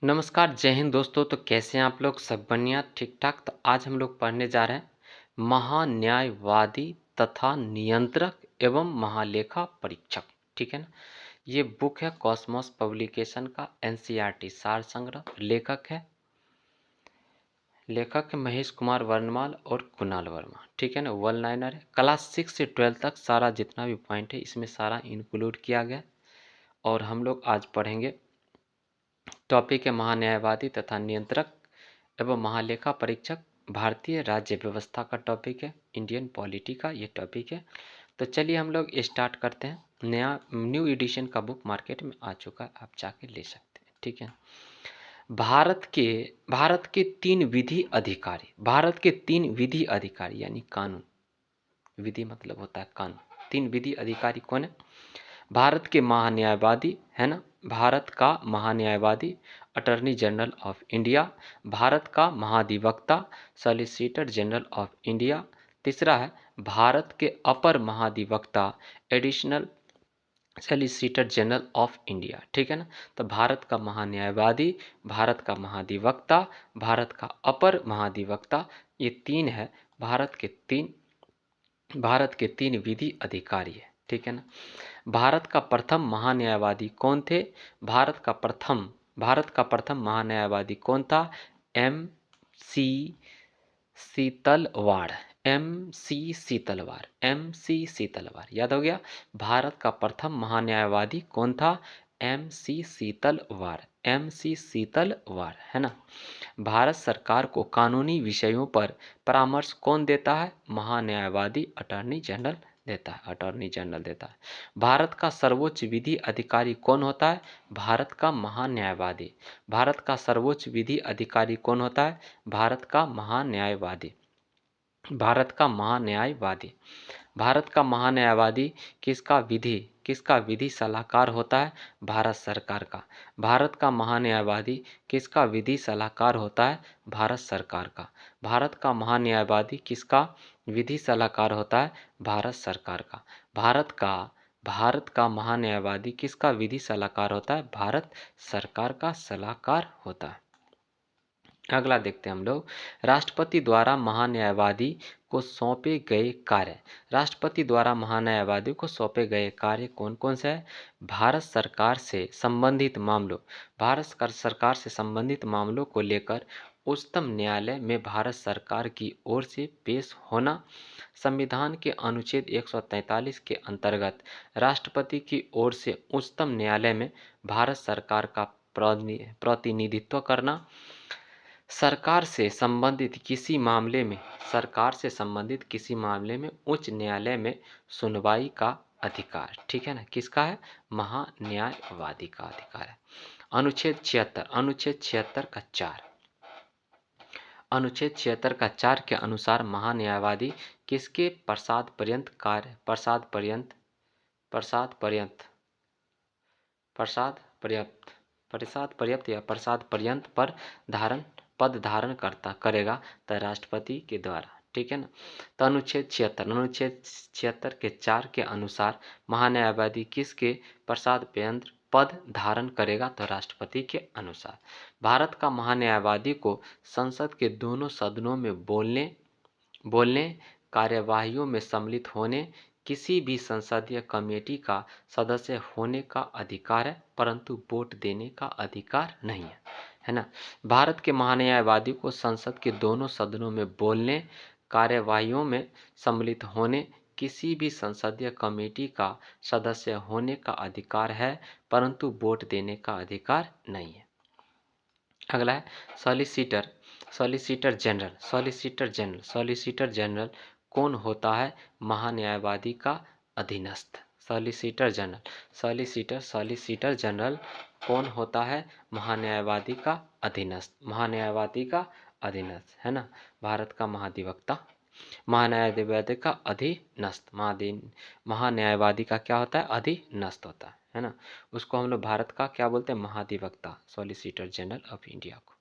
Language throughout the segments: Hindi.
नमस्कार, जय हिंद दोस्तों। तो कैसे हैं आप लोग? सब बढ़िया, ठीक ठाक। तो आज हम लोग पढ़ने जा रहे हैं महान्यायवादी तथा नियंत्रक एवं महालेखा परीक्षक। ठीक है ना। ये बुक है कॉस्मोस पब्लिकेशन का, एनसीईआरटी सार संग्रह। लेखक है महेश कुमार वर्णमाल और कुणाल वर्मा। ठीक है ना। वन लाइनर है। क्लास 6 से 12 तक सारा जितना भी पॉइंट है इसमें सारा इंक्लूड किया गया। और हम लोग आज पढ़ेंगे, टॉपिक है महान्यायवादी तथा नियंत्रक एवं महालेखा परीक्षक। भारतीय राज्य व्यवस्था का टॉपिक है, इंडियन पॉलिटी का ये टॉपिक है। तो चलिए हम लोग स्टार्ट करते हैं। न्यू एडिशन का बुक मार्केट में आ चुका है, आप जाके ले सकते हैं। ठीक है। भारत के तीन विधि अधिकारी, भारत के तीन विधि अधिकारी यानी कानून, विधि मतलब होता है कानून। तीन विधि अधिकारी कौन है? भारत के महान्यायवादी है ना, भारत का महान्यायवादी attorney general of India, Bharat का महाधिवक्ता सॉलिसिटर जनरल ऑफ इंडिया, तीसरा है भारत के अपर महाधिवक्ता additional solicitor general of India. ठीक है ना। तो भारत का महान्यायवादी, भारत का महाधिवक्ता, भारत का अपर महाधिवक्ता, ये तीन है भारत के तीन विधि अधिकारी है। ठीक है ना। भारत का प्रथम महान्यायवादी कौन थे? भारत का प्रथम महान्यायवादी कौन था? M C Setalvad. M C Setalvad, याद हो गया। भारत का प्रथम महान्यायवादी कौन था? एम सी शीतलवाड़ है ना। भारत सरकार को कानूनी विषयों पर परामर्श कौन देता है? महान्यायवादी अटॉर्नी जनरल देता है। भारत का सर्वोच्च विधि अधिकारी कौन होता है? भारत का महान्यायवादी। भारत का सर्वोच्च विधि अधिकारी कौन होता है? भारत का महान्यायवादी। भारत का महान्यायवादी किसका विधि सलाहकार होता है? भारत सरकार का। भारत का महान्यायवादी किसका विधि सलाहकार होता है? भारत सरकार का। भारत का महान्यायवादी किसका विधि सलाहकार होता है? भारत सरकार का। भारत का महान्यायवादी किसका विधि सलाहकार होता है? भारत सरकार का सलाहकार होता है। अगला देखते हैं हम लोग, राष्ट्रपति द्वारा महान्यायवादी को सौंपे गए कार्य। राष्ट्रपति द्वारा महान्यायवादी को सौंपे गए कार्य कौन कौन से हैं? भारत सरकार से संबंधित मामलों को लेकर उच्चतम न्यायालय में भारत सरकार की ओर से पेश होना। संविधान के अनुच्छेद 143 के अंतर्गत राष्ट्रपति की ओर से उच्चतम न्यायालय में भारत सरकार का प्रतिनिधित्व करना। सरकार से संबंधित किसी मामले में उच्च न्यायालय में सुनवाई का अधिकार। ठीक है ना। किसका है? महान्यायवादी का अधिकार है। अनुच्छेद 76 का 4 के अनुसार महान्यायवादी किसके प्रसाद पर्यंत पद धारण करेगा? तो राष्ट्रपति के द्वारा। ठीक है ना। तो अनुच्छेद 76 के 4 के अनुसार महान्यायवादी किसके प्रसाद पर्यंत पद धारण करेगा? तो राष्ट्रपति के अनुसार। भारत का महान्यायवादी को संसद के दोनों सदनों में बोलने, कार्यवाहियों में सम्मिलित होने, किसी भी संसदीय कमेटी का सदस्य होने का अधिकार है, परंतु वोट देने का अधिकार नहीं है ना। भारत के महान्यायवादी को संसद के दोनों सदनों में बोलने, कार्यवाहियों में सम्मिलित होने, किसी भी संसदीय कमेटी का सदस्य होने का अधिकार है, परंतु वोट देने का अधिकार नहीं है। अगला है सॉलिसिटर जनरल कौन होता है? महान्यायवादी का अधीनस्थ। सॉलिसिटर जनरल कौन होता है? महान्यायवादी का अधीनस्थ है ना। भारत का महान्यायवादी का अधीनस्थ। महान्यायवादी का क्या होता है? अधीनस्थ होता है ना। उसको हम लोग भारत का क्या बोलते हैं? महाधिवक्ता, सॉलिसिटर जनरल ऑफ इंडिया को।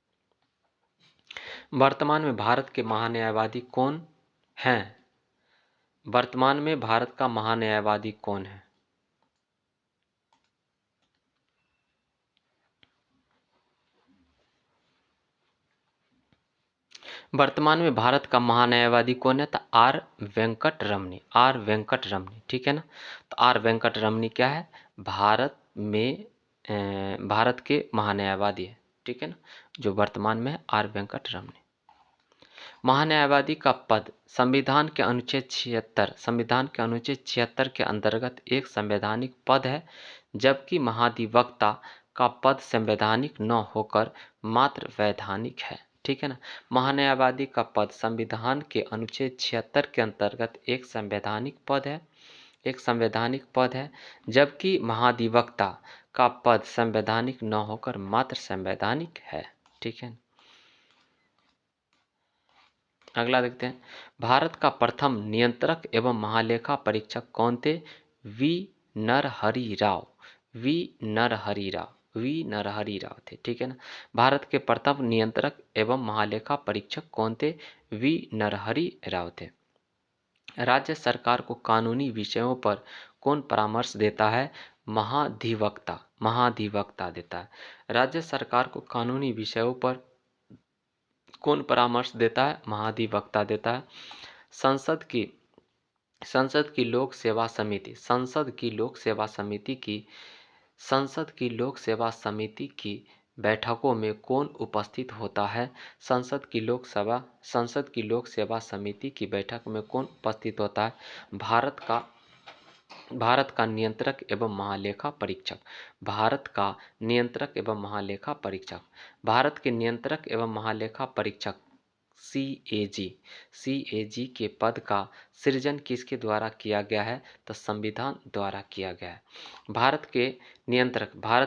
वर्तमान में भारत के महान्यायवादी कौन हैं? वर्तमान में भारत का महान्यायवादी कौन है? वर्तमान में भारत का महान्यायवादी कौन है? तो आर वेंकट रमनी, आर वेंकट रमनी, ठीक है ना। तो आर वेंकट रमनी क्या है? भारत में भारत के महान्यायवादी है, ठीक है ना, जो वर्तमान में है आर वेंकट रमनी। महान्यायवादी का पद संविधान के अनुच्छेद 76 के अंतर्गत एक संवैधानिक पद है, जबकि महाधिवक्ता का पद संवैधानिक न होकर मात्र वैधानिक है, ठीक है ना। महान्यायवादी का पद संविधान के अनुच्छेद 76 के अंतर्गत एक संवैधानिक पद है, एक संवैधानिक पद है, जबकि महाधिवक्ता का पद संवैधानिक न होकर मात्र संवैधानिक है, ठीक है। अगला देखते हैं, भारत का प्रथम नियंत्रक एवं महालेखा परीक्षक कौन थे? V Narahari Rao, V Narahari Rao, V Narahari Rao थे, ठीक है ना। भारत के प्रथम नियंत्रक एवं महालेखा परीक्षक कौन थे? वी नरहरि राव थे। राज्य सरकार को कानूनी विषयों पर कौन परामर्श देता है? महाधिवक्ता, महाधिवक्ता देता है। राज्य सरकार को कानूनी विषयों पर कौन परामर्श देता है? महाधिवक्ता देता है। संसद की लोक सेवा समिति, संसद की लोक सेवा समिति की बैठकों में कौन उपस्थित होता है? संसद की लोक सेवा समिति की बैठक में कौन उपस्थित होता है? भारत का नियंत्रक एवं महालेखा परीक्षक, भारत का नियंत्रक एवं महालेखा परीक्षक। भारत के नियंत्रक एवं महालेखा परीक्षक सीएजी के पद का सृजन किसके द्वारा किया गया है? तो संविधान द्वारा किया गया है। भारत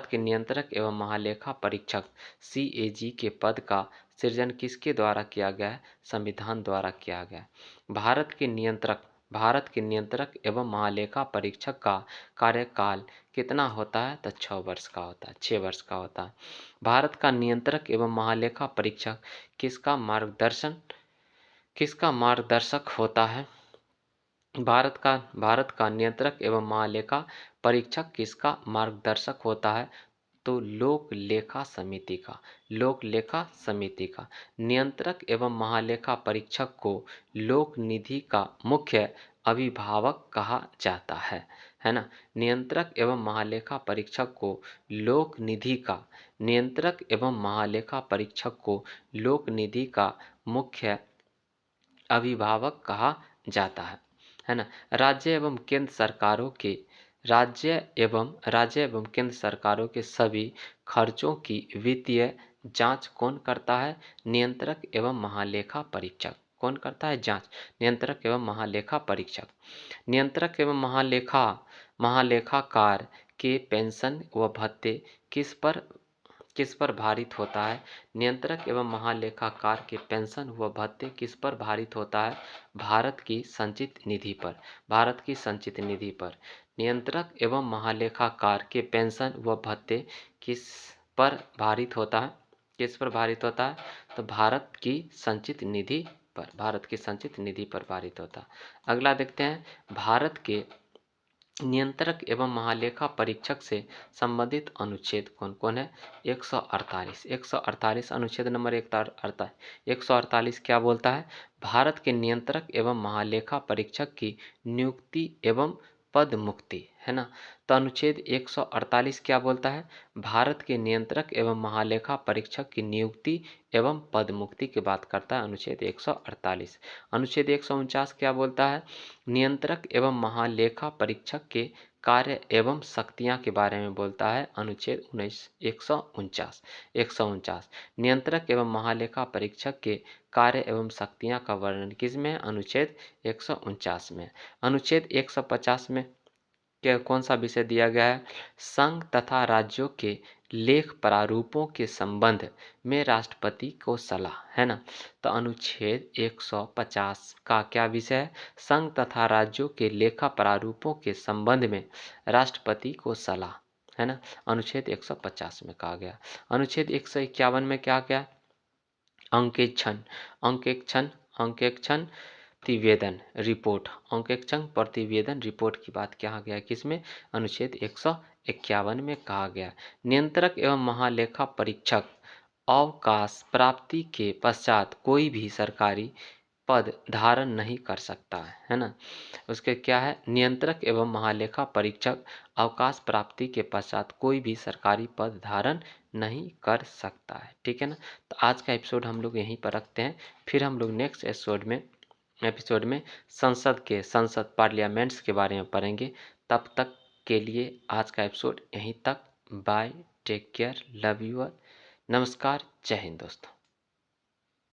के नियंत्रक एवं महालेखा परीक्षक सीएजी के पद का सृजन किसके द्वारा किया गया है? संविधान द्वारा किया गया है। भारत के नियंत्रक एवं महालेखा परीक्षक का कार्यकाल कितना होता है? तो 6 वर्ष का होता है, 6 वर्ष का होता है। भारत का नियंत्रक एवं महालेखा परीक्षक किसका मार्गदर्शक होता है? भारत का नियंत्रक एवं महालेखा परीक्षक किसका मार्गदर्शक होता है? तो लोक लेखा समिति का। नियंत्रक एवं महालेखा परीक्षक को लोक निधि का मुख्य अभिभावक कहा जाता है ना। नियंत्रक एवं महालेखा परीक्षक को लोक निधि का मुख्य अभिभावक कहा जाता है ना। राज्य एवं केंद्र सरकारों के सभी खर्चों की वित्तीय जांच कौन करता है? नियंत्रक एवं महालेखा परीक्षक। कौन करता है जांच? नियंत्रक एवं महालेखा परीक्षक। नियंत्रक एवं महालेखाकार के पेंशन व भत्ते किस पर भारित होता है? नियंत्रक एवं महालेखाकार के पेंशन व भत्ते किस पर भारित होता है? भारत की संचित निधि पर। नियंत्रक एवं महालेखाकार के पेंशन व भत्ते किस पर भारित होता है? तो भारत की संचित निधि पर भारित होता है। अगला देखते हैं, भारत के नियंत्रक एवं महालेखा परीक्षक से संबंधित अनुच्छेद कौन कौन है? 148 अनुच्छेद नंबर 148 क्या बोलता है? भारत के नियंत्रक एवं महालेखा परीक्षक की नियुक्ति एवं पद मुक्ति, है ना। तो अनुच्छेद 148 क्या बोलता है? भारत के नियंत्रक एवं महालेखा परीक्षक की नियुक्ति एवं पद मुक्ति की बात करता है अनुच्छेद 148। अनुच्छेद 149 क्या बोलता है? नियंत्रक एवं महालेखा परीक्षक के कार्य एवं शक्तियां के बारे में बोलता है अनुच्छेद 149। नियंत्रक एवं महालेखा परीक्षक के कार्य एवं शक्तियां का वर्णन किसमें है? अनुच्छेद 149 में। अनुच्छेद 150 में क्या कौन सा विषय दिया गया है? संघ तथा राज्यों के लेख प्रारूपों के संबंध में राष्ट्रपति को सलाह, है ना। तो अनुच्छेद 150 का क्या विषय है? संघ तथा राज्यों के लेखा प्रारूपों के संबंध में राष्ट्रपति को सलाह, है ना। अनुच्छेद 150 में कहा गया। अनुच्छेद 151 में क्या क्या? अंकेक्षण प्रतिवेदन रिपोर्ट की बात कहा गया किसमें? अनुच्छेद 151 में कहा गया। नियंत्रक एवं महालेखा परीक्षक अवकाश प्राप्ति के पश्चात कोई भी सरकारी पद धारण नहीं कर सकता है ना। उसके क्या है, नियंत्रक एवं महालेखा परीक्षक अवकाश प्राप्ति के पश्चात कोई भी सरकारी पद धारण नहीं कर सकता है, ठीक है ना। तो आज का एपिसोड हम लोग यहीं पर रखते हैं, फिर हम लोग नेक्स्ट एपिसोड में संसद पार्लियामेंट्स के बारे में पढ़ेंगे। तब तक के लिए आज का एपिसोड यहीं तक। Bye, take care, love you, नमस्कार, जय हिंद दोस्तों।